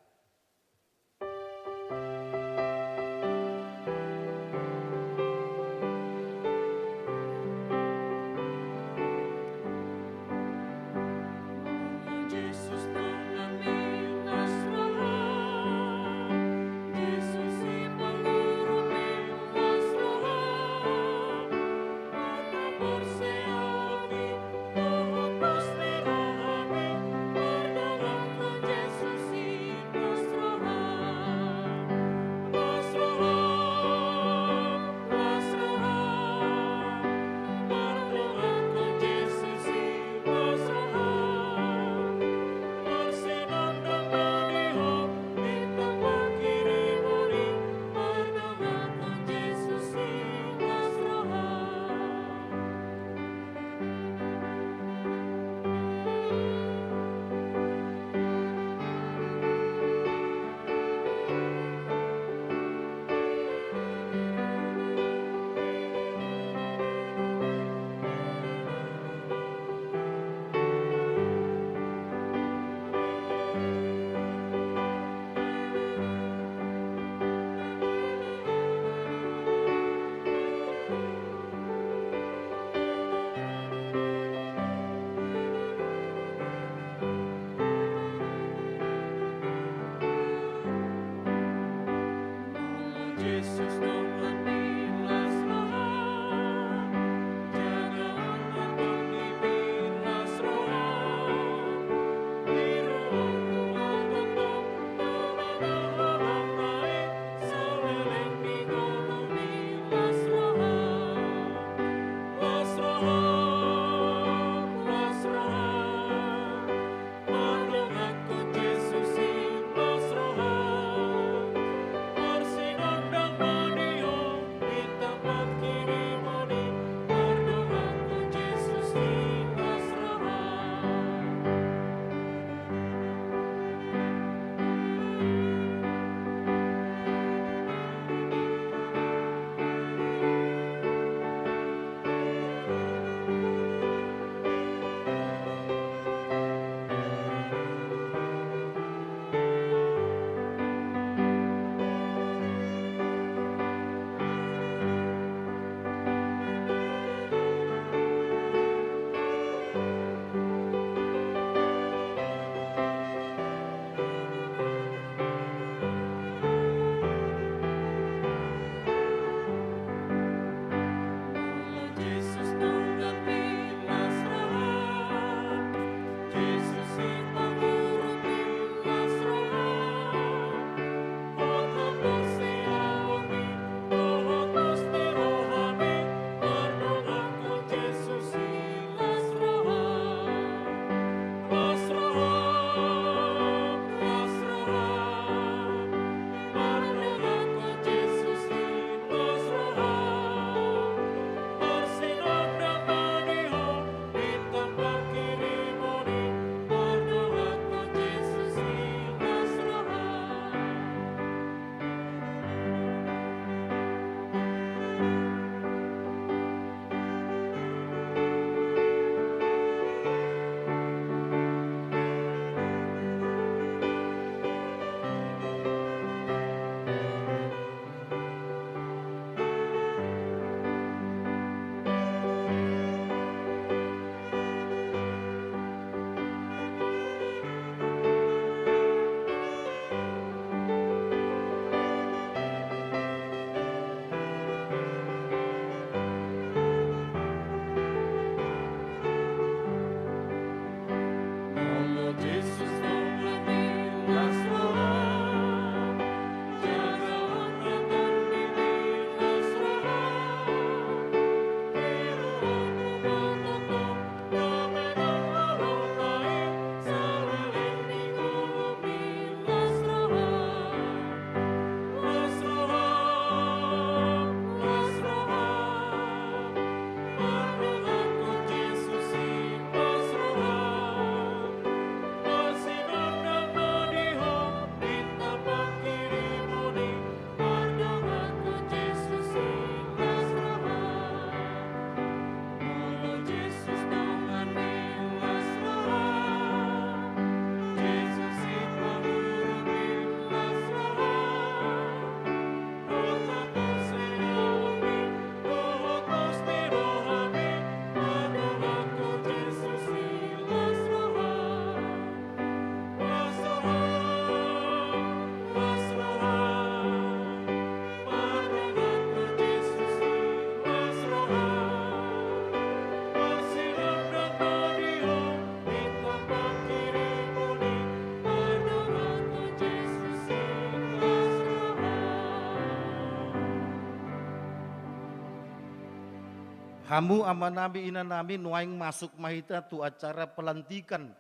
Hamu amanami inanami nuaing masuk mahita tu acara pelantikan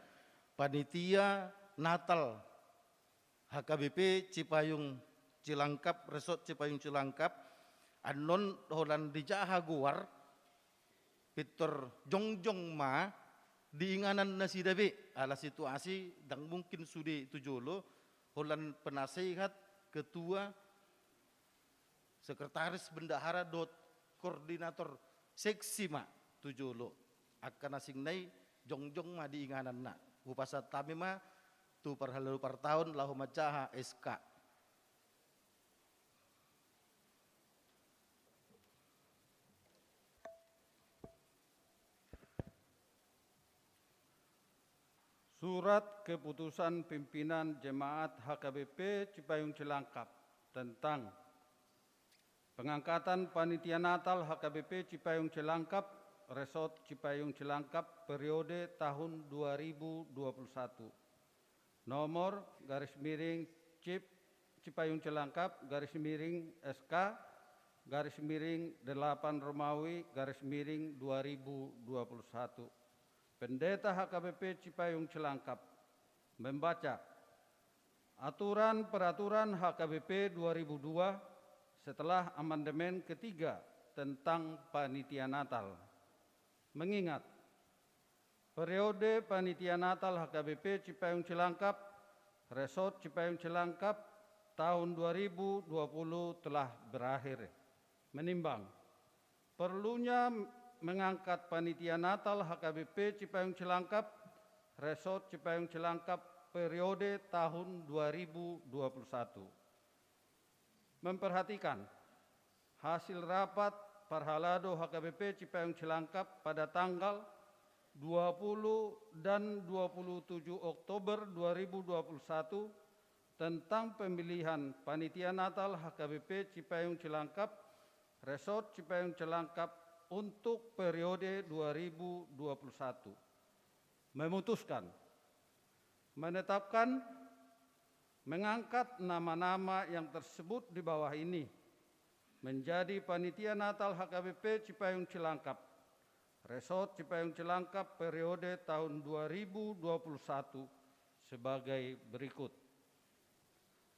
panitia Natal HKBP Cipayung Cilangkap, Resort Cipayung Cilangkap, anon holan dijaha guar, Peter jongjong ma, diinganan na si Dabi, ala situasi dang mungkin sudi tujolo, holan penasihat, ketua, sekretaris bendahara koordinator seksi ma tujolo, akan asing nai jongjong ma diinganan na, upasat tami ma, tu parhalalu par tahun lahu macaha SK. Surat keputusan pimpinan Jemaat HKBP Cipayung Cilangkap tentang pengangkatan panitia Natal HKBP Cipayung Cilangkap, Resort Cipayung Cilangkap periode tahun 2021. Nomor garis miring Cipayung Cilangkap garis miring SK garis miring 8 Romawi garis miring 2021. Pendeta HKBP Cipayung Cilangkap membaca aturan peraturan HKBP 2002 setelah amandemen ketiga tentang panitia Natal. Mengingat periode panitia Natal HKBP Cipayung Cilangkap, Resort Cipayung Cilangkap tahun 2020 telah berakhir. Menimbang perlunya mengangkat panitia Natal HKBP Cipayung Cilangkap, Resort Cipayung Cilangkap periode tahun 2021. Memperhatikan hasil rapat Parhalado HKBP Cipayung Cilangkap pada tanggal 20 dan 27 Oktober 2021 tentang pemilihan panitia Natal HKBP Cipayung Cilangkap, Resort Cipayung Cilangkap untuk periode 2021. Memutuskan menetapkan mengangkat nama-nama yang tersebut di bawah ini menjadi panitia Natal HKBP Cipayung Cilangkap, Resort Cipayung Cilangkap periode tahun 2021 sebagai berikut.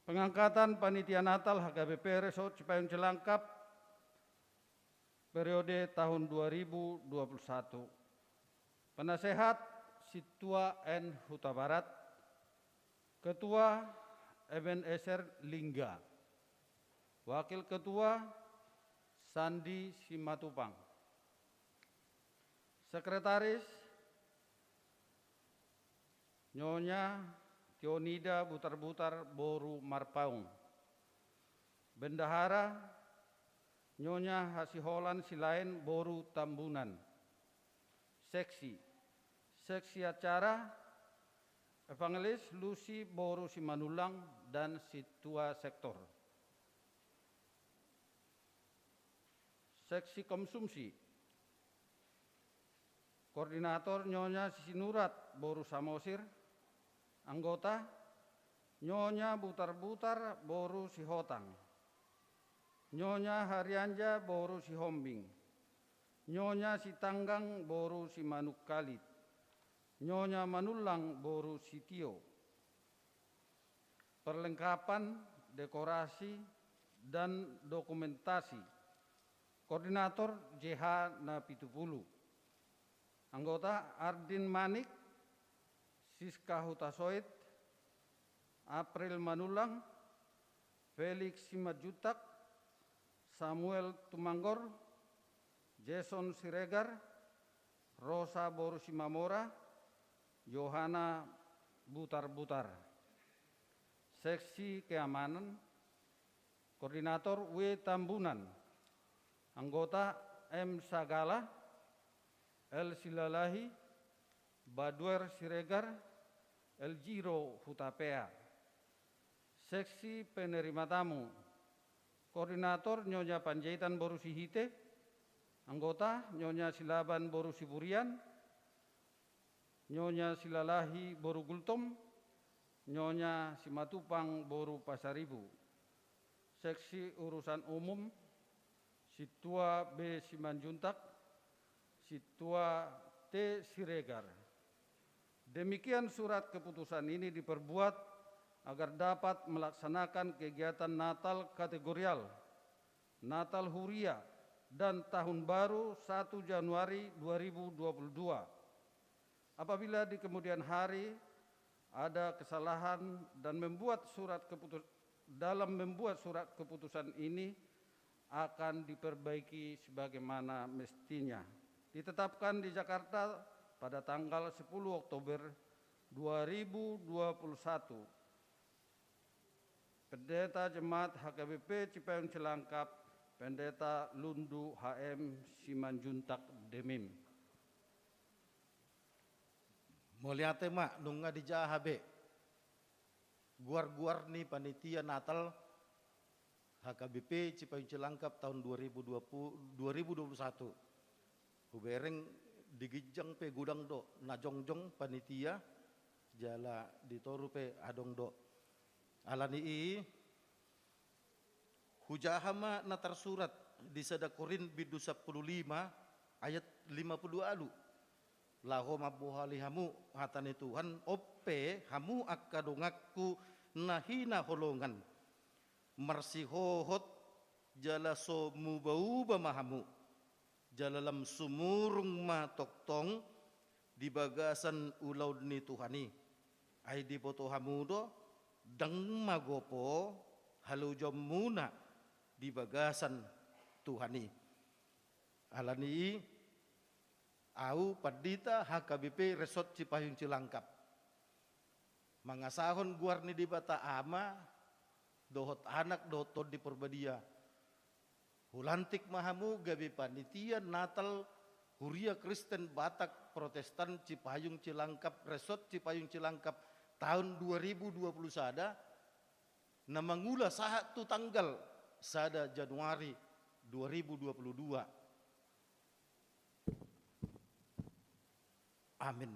Pengangkatan panitia Natal HKBP Resort Cipayung Cilangkap periode tahun 2021. Penasehat Situa N. Huta Barat, Ketua Ebenezer Lingga, Wakil Ketua Sandi Simatupang, Sekretaris Nyonya Tionida Butar-Butar Boru Marpaung, Bendahara Nyonya Hasiholan Silain Boru Tambunan, Seksi acara Evangelis Lucy Boru Simanulang dan Situa Sektor. Seksi Konsumsi Koordinator Nyonya Sisinurat Boru Samosir, Anggota Nyonya Butar-Butar Boru Sihotang, Nyonya Haryanja Boru Sihombing, Nyonya Sitanggang Boru Simanuk Kalit, Nyonya Manulang Boru Sitio. Perlengkapan, dekorasi, dan dokumentasi Koordinator JH Napitupulu. Anggota Ardin Manik, Siska Hutasoit, April Manulang, Felix Simajutak, Samuel Tumanggor, Jason Siregar, Rosa Boru Simamora, Yohana Butar-Butar. Seksi Keamanan, Koordinator W. Tambunan, Anggota M. Sagala, L. Silalahi, Badwer Siregar, El Giro Hutapea. Seksi Penerima Tamu, Koordinator Nyonya Panjaitan Boru Sihite, Anggota Nyonya Silaban Boru Siburian, Nyonya Silalahi Boru Gultom, Nyonya Simatupang Boru Pasaribu. Seksi Urusan Umum, Situa B. Simanjuntak, Situa T. Siregar. Demikian surat keputusan ini diperbuat agar dapat melaksanakan kegiatan Natal kategorial, Natal Huria, dan Tahun Baru 1 Januari 2022. Apabila di kemudian hari ada kesalahan dan membuat surat keputusan ini akan diperbaiki sebagaimana mestinya. Ditetapkan di Jakarta pada tanggal 10 Oktober 2021. Pendeta Jemaat HKBP Cipayung Cilangkap, Pendeta Lundu HM Simanjuntak Demim. Moliate mak nunga di jahabe. Guar-guar nih panitia Natal HKBP Cipayung Cilangkap tahun 2021. Hubereng digijang pe gudang do najongjong panitia jala ditoru pe adong do. Alani i hujahama na tersurat di Sadakorin bidu 15 ayat 52 alu. Laho mabuhali hamu hatani Tuhan ope hamu akadongakku nahina holongan. Marsihohot jala so mubauba mahamu. Jalalam sumurung matoktong di bagasan ulau ni Tuhani. Ai di poto hamudo dang magopo halu muna di bagasan Tuhani. Alani au padita HKBP Resort Cipayung Cilangkap. Mangasahon guarni di bata ama dohot anak dohot di Purbadia. Hulantik mahamu gabi panitia Natal Huria Kristen Batak Protestan Cipayung Cilangkap Resort Cipayung Cilangkap tahun 2020 sada na mangula saha tu tanggal sada Januari 2022. Amin.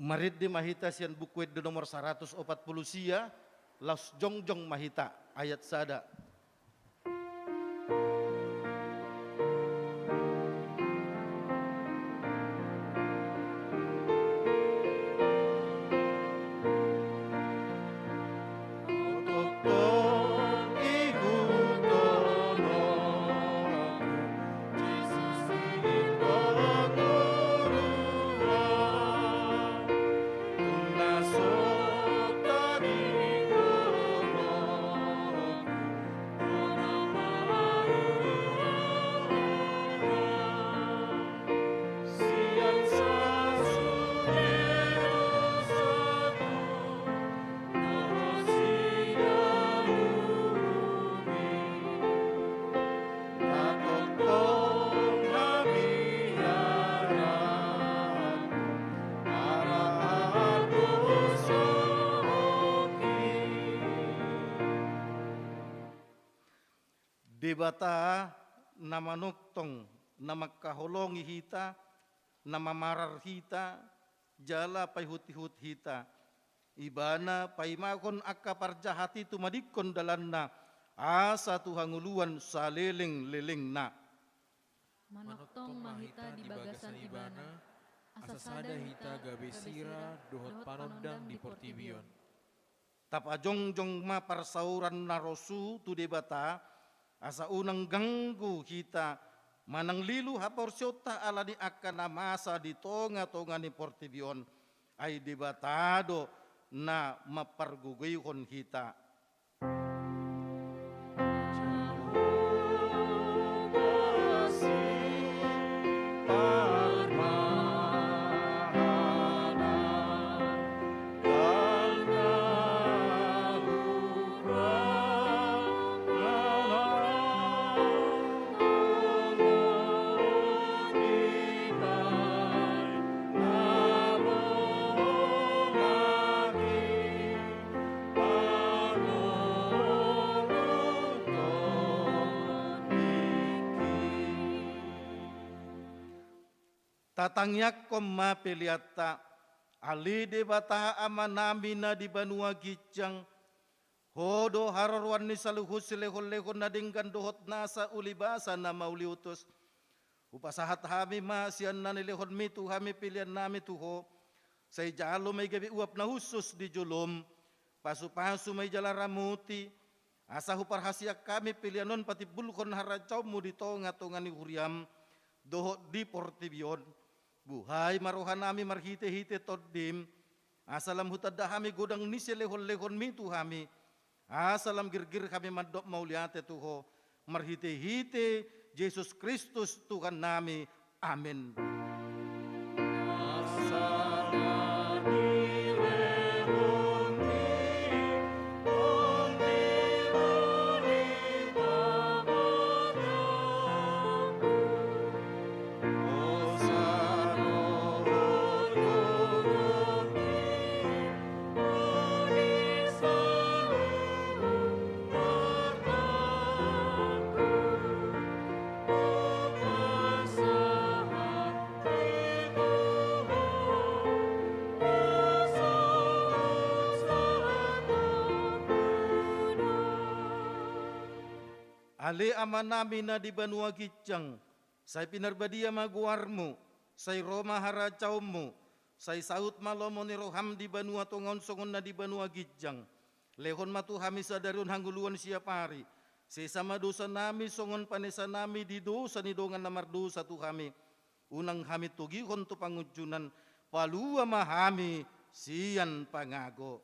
Marid di Mahita sian bukuit di nomor 140 sia Laus Jongjong Mahita ayat sada. Debata nama noktong, nama kaholongi hita, nama marar hita, jala pai huti-hut hita. Ibana pai makon akka parjahati tumadikon dalanna, asa tuhanguluan saleleng-lelengna. Manoktong mahita di bagasan ibana, asasada hita gabesira dohot panodang di portibion. Tapajongjong ma parsauran narosu tu debata, asa unang ganggu kita manang lilu haporsyota ala di akan masa di tonga-tonga ni portibion ay debatado na mapargugayhon kita. Tatangyak kom ma peliata ali debata amanami na di banua gijang hodo hararwan ni saluhus silehon-lehon na dinggan dohot nasa ulibasa na mauliutos upasahat hami masian na nilehon mitu hami pilihan nami tuho say jalo may gabi uap na husus di julom pasu-pasu may jala ramuti asa huparhasiak kami pilihanon pati bulkon haracaw mo di tonga-tonga ni huriam dohot di portibion. Buhay maruhan nami marhite-hite toddim, asalam hutadda hami godang nisi lehon-lehon mitu hami, asalam girgir kami mandok mauliate tuho, marhite-hite Yesus Kristus Tuhan nami, amin. Ali amanami na di banua gijang, say pinarbadia maguarmu, say Roma haracawmu, say saut malomo ni roham di banua tongon songon na di banua gijang, lehon matu hami sadarun hangguluan siapari, sesama dosa nami songon panesa nami di dosa ni dongan namar dosa tu kami, unang hami tugihon tu pangujunan, palua mahami sian pangago.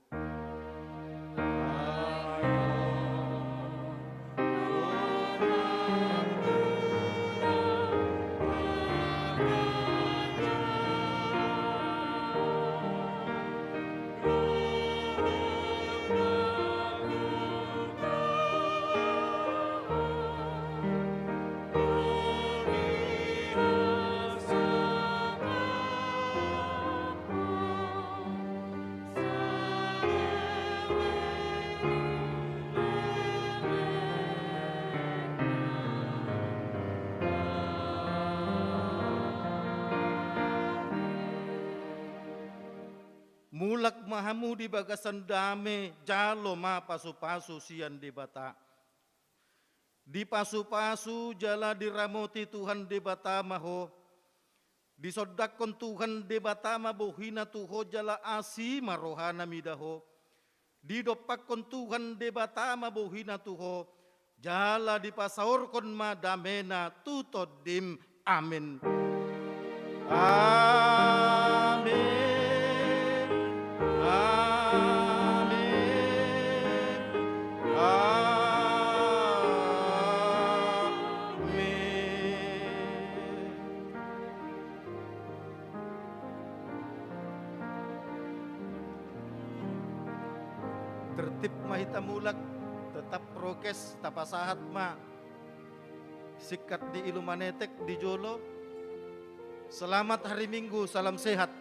Mulak mahamu di bagasan dame jalo ma pasu-pasu sian debata. Di pasu-pasu jala diramoti Tuhan debata maho. Di sodakon Tuhan debata mabuhina tuho jala asi marohana midaho. Di dopakon Tuhan debata mabuhina tuho jala di pasaurkon madamena tutodim. Amin. Amin. Tertib mahita mulak, tetap prokes, tapasahat ma. Sikat di Ilumanetek, di Jolo. Selamat hari Minggu, salam sehat.